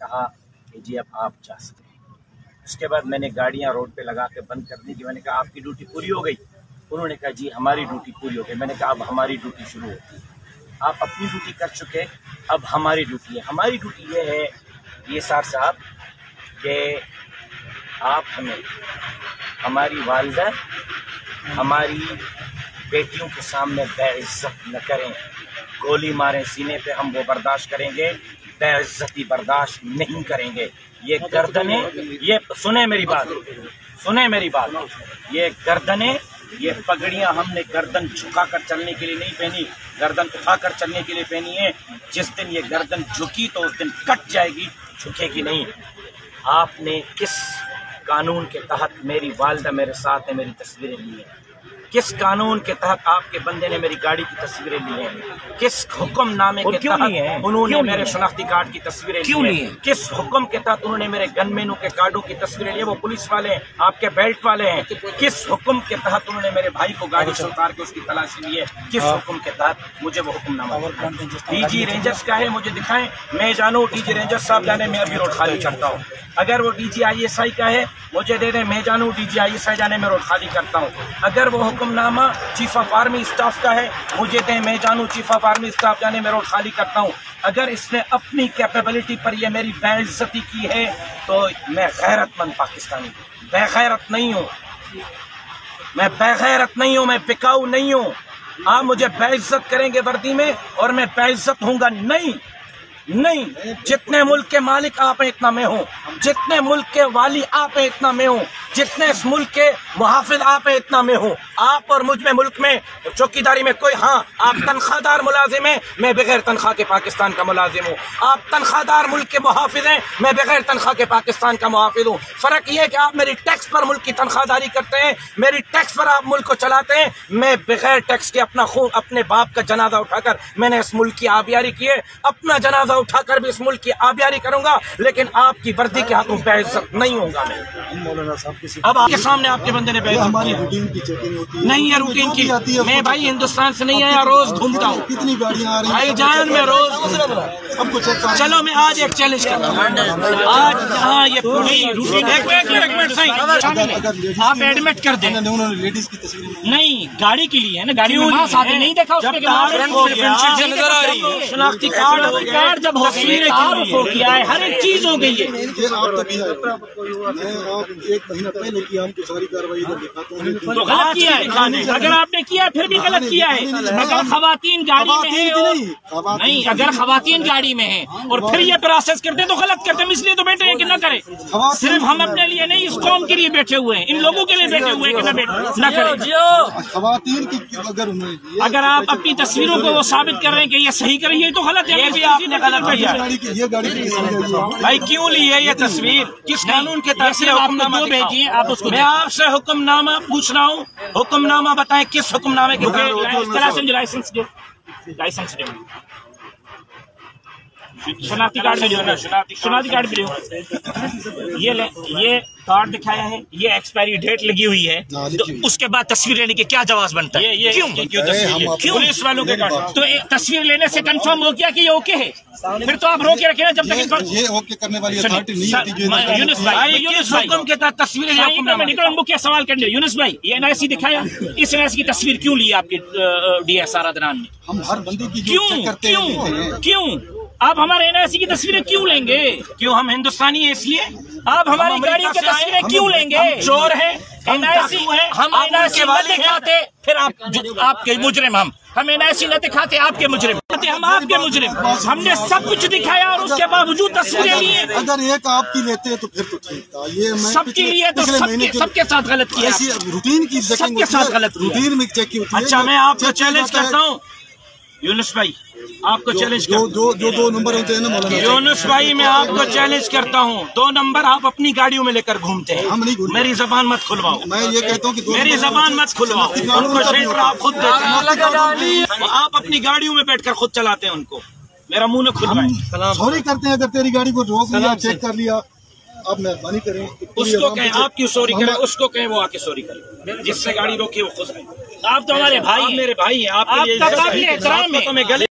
کہا کہ جی اب آپ جا سکتے ہیں۔ اس کے بعد میں نے گاڑیاں روڈ پہ لگا کے بند کر دی کہ میں نے کہا آپ کی ڈیوٹی پوری ہو گئی؟ انہوں نے کہا جی ہماری ڈیوٹی پوری ہو گئی۔ میں نے کہا اب ہماری ڈیوٹی شروع ہوتی ہے، آپ اپنی ڈیوٹی کر چکے، اب ہماری ڈیوٹی ہے۔ ہماری ڈیوٹی یہ ہے یہ صاحب کہ آپ ہمیں ہماری والدہ ہماری بیٹیوں کے سامنے بے عزت نہ کریں، گولی ماریں سینے پہ، ہم وہ برداشت کریں گے، بے عزتی برداشت نہیں کریں گے۔ یہ گردنیں، یہ سنیں میری بات، یہ گردنیں، یہ پگڑیاں ہم نے گردن جھکا کر چلنے کے لیے نہیں پہنی، گردن اٹھا کر چلنے کے لیے پہنی ہے۔ جس دن یہ گردن جھکی تو اس دن کٹ جائے گی، جھکے گی نہیں۔ آپ نے کس قانون کے تحت میری والدہ میرے ساتھ ہے میری تصویریں لی ہیں؟ کس قانون کے تحت آپ کے بندے نے میری گاڑی کی تصویریں لی ہیں؟ کس حکم نامے کے تحت انہوں نے میرے شناختی کارڈ کی تصویریں لی ہیں؟ کس حکم کے تحت انہوں نے میرے گن مینوں کے کارڈوں کی تصویریں لی ہیں؟ وہ پولیس والے ہیں، آپ کے بیلٹ والے ہیں۔ کس حکم کے تحت انہوں نے میرے بھائی کو گاڑی سے اتار کے اس کی تلاشی لی ہے؟ کس حکم کے تحت؟ مجھے وہ حکم نامہ ڈی جی رینجرز کا ہے، مجھے دکھائیں، میں جانوں ڈی جی رینجرز صاحب جانے میں ابھی روڈ خالی کرتا ہوں۔ اگر وہ D G I S I کا ہے مجھے دے دیں، میں جانوں D G I S I جانے میں روڈ خالی کرتا ہوں۔ اگر وہ حکم نامہ چیف آف آرمی اسٹاف کا ہے مجھے دیں، میں جانوں چیف آف آرمی اسٹاف جانے میں روڈ خالی کرتا ہوں۔ اگر اس نے اپنی کیپیبلٹی پر یہ میری بے عزتی کی ہے تو میں غیرت مند پاکستانی ہوں، بے غیرت نہیں ہوں، میں بے غیرت نہیں ہوں، میں بکاؤ نہیں ہوں۔ آپ مجھے بے عزت کریں گے وردی میں اور میں بے عزت ہوں گا نہیں۔ جتنے ملک کے مالک آپ ہیں اتنا میں ہوں، جتنے ملک کے والی آپ ہیں اتنا میں ہوں، جتنے اس ملک کے محافظ آپ ہیں اتنا میں ہوں۔ آپ اور مجھ میں ملک میں چوکیداری میں کوئی، ہاں آپ تنخواہ دار ملازم ہیں، میں بغیر تنخواہ کے پاکستان کا ملازم ہوں۔ آپ تنخواہ دار ملک کے محافظ ہیں، میں بغیر تنخواہ کے پاکستان کا محافظ ہوں۔ فرق یہ ہے کہ آپ میری ٹیکس پر ملک کی تنخواہ داری کرتے ہیں، میری ٹیکس پر آپ ملک کو چلاتے ہیں۔ میں بغیر ٹیکس کے اپنا خون، اپنے باپ کا جنازہ اٹھا کر میں نے اس ملک کی آبیاری کی ہے، اپنا جنازہ اٹھا کر بھی اس ملک کی آبیاری کروں گا، لیکن آپ کی وردی کے ہاتھوں بے عزت نہیں ہوں گا میں۔ مولانا صاحب اب آپ کے سامنے آپ کے بندے نے بے عزت کی نہیں ہے، روٹین کی میں بھائی ہندوستان سے نہیں آیا، روز گھومتا ہوں، کتنی گاڑیاں آ رہی ہیں بھائی جان میں روز سب کو چیک کر۔ چلو میں آج ایک چیلنج کرتا ہوں، آج جہاں یہ روٹین ایک منٹ صحیح آپ ایڈمٹ کر دیں، انہوں نے لیڈیز کی تصویر نہیں گاڑی کے لیے ہے نا، گاڑی میں نہیں دیکھا شناختی کارڈ جب ہو گیا ہے، ہر ایک چیز ہو گئی ہے۔ ایک مہینہ پہلے کی ہم کو ساری کاروائی دکھاتے ہیں تو غلط کیا ہے، اگر آپ نے کیا پھر بھی غلط کیا ہے۔ اگر خواتین گاڑی میں ہیں نہیں، اگر خواتین گاڑی میں ہیں اور پھر یہ پروسیس کرتے تو غلط کرتے ہیں، اس لیے تو بیٹھے ہیں کہ نہ کریں۔ صرف ہم اپنے لیے نہیں، اس قوم کے لیے بیٹھے ہوئے ہیں، ان لوگوں کے لیے بیٹھے ہوئے ہیں کہ نہ کریں۔ خواتین کی اگر آپ اپنی تصویروں کو وہ ثابت کر رہے ہیں کہ یہ صحیح کر رہی ہے تو غلط ہے، یہ بھی آپ نے غلط کیا یہ گاڑی بھائی۔ کیوں لی ہے یہ تصویر؟ کس قانون کے تحت حکم نامہ بھیجیے؟ آپ اس کو، میں آپ سے حکم نامہ پوچھ رہا ہوں، حکم نامہ بتائیں کس حکم نامے کے لائسنس دے، لائسنس دے، شناختی کارڈ بھی دو، شناختی کارڈ بھی دو، یہ کارڈ دکھایا ہے، یہ ایکسپائری ڈیٹ لگی ہوئی ہے، تو اس کے بعد تصویر لینے کے کیا جواز بنتا ہے؟ کیوں پولیس والوں کے کارڈ؟ تو تصویر لینے سے کنفرم ہو گیا کہ یہ اوکے ہے، پھر تو آپ روکے رکھیں نا جب تک یہ اوکے کرنے والی اتھارٹی نہیں ہوتی۔ یونس بھائی کس حکم کے تحت تصویر لے؟ کیا سوال کرنے یونس بھائی، یہ این آئی سی دکھایا، اس این آئی سی کی تصویر کیوں لی آپ کے ڈی ایس آر عدنان نے؟ ہم ہر بندے کی کیوں آپ ہمارے این آئی سی کی تصویریں کیوں لیں گے؟ کیوں ہم ہندوستانی ہیں اس لیے؟ آپ ہماری گاڑی کی تصویریں کیوں لیں گے؟ چور ہیں، این آئی سی ہم این آئی سی نہ دکھاتے پھر آپ کے مجرم، ہم این آئی سی نہ دکھاتے آپ کے مجرم، ہم آپ کے مجرم، ہم نے سب کچھ دکھایا اور اس کے باوجود تصویریں لی ہیں۔ اگر ایک آپ کی لیتے تو پھر تو ٹھیک تھا، یہ سب کے لیے تو سب کے ساتھ غلط کیا، روٹین کی سب کے ساتھ غلط، روٹین میں چیک کی ہوتی ہے۔ اچھا میں آپ کو چیلنج کرتا ہوں یونس بھائی، آپ کو چیلنج کرتا ہوں، جو دو نمبر ہوتے ہیں نا مولانا یونس بھائی، میں آپ کو چیلنج کرتا ہوں، 2 نمبر آپ اپنی گاڑیوں میں لے کر گھومتے ہیں، ہم نہیں گھومتے، میری زبان مت کھلواؤ، میں یہ کہتا ہوں کہ میری زبان مت کھلواؤ، ان کو شیلٹر آپ خود دیتے ہیں، آپ اپنی گاڑیوں میں بیٹھ کر خود چلاتے ہیں ان کو، میرا منہ نہ کھلوائیں۔ سوری کرتے ہیں، اگر تیری گاڑی کو روک لیا، چیک کر لیا، آپ مہربانی کریں، اس کو کہیں آپ کیوں سوری کریں، اس کو کہیں وہ آ کے سوری کرے، جس سے گاڑی روکی وہ خود آئے۔ آپ تو ہمارے بھائی، میرے بھائی ہیں، آپ کے لیے